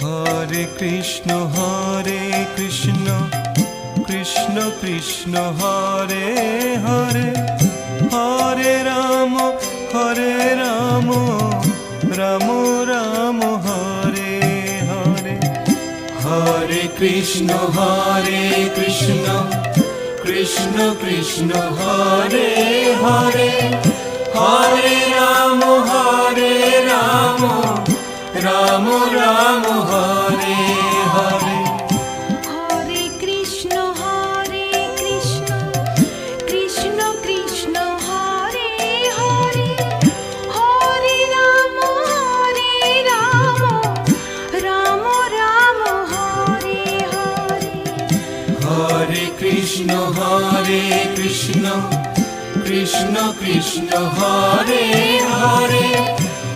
Hare Krishna Krishna Krishna Hare Hare, Hare Ram Ram Ram Hare Hare. Hare Krishna Krishna Krishna Hare Hare, Hare Ram Ram Ram Hare Hare. Hare Krishna Krishna Krishna Hare Hare, Hare Ram Ram Ram Hare Hare. Hare Krishna Krishna Krishna Hare Hare,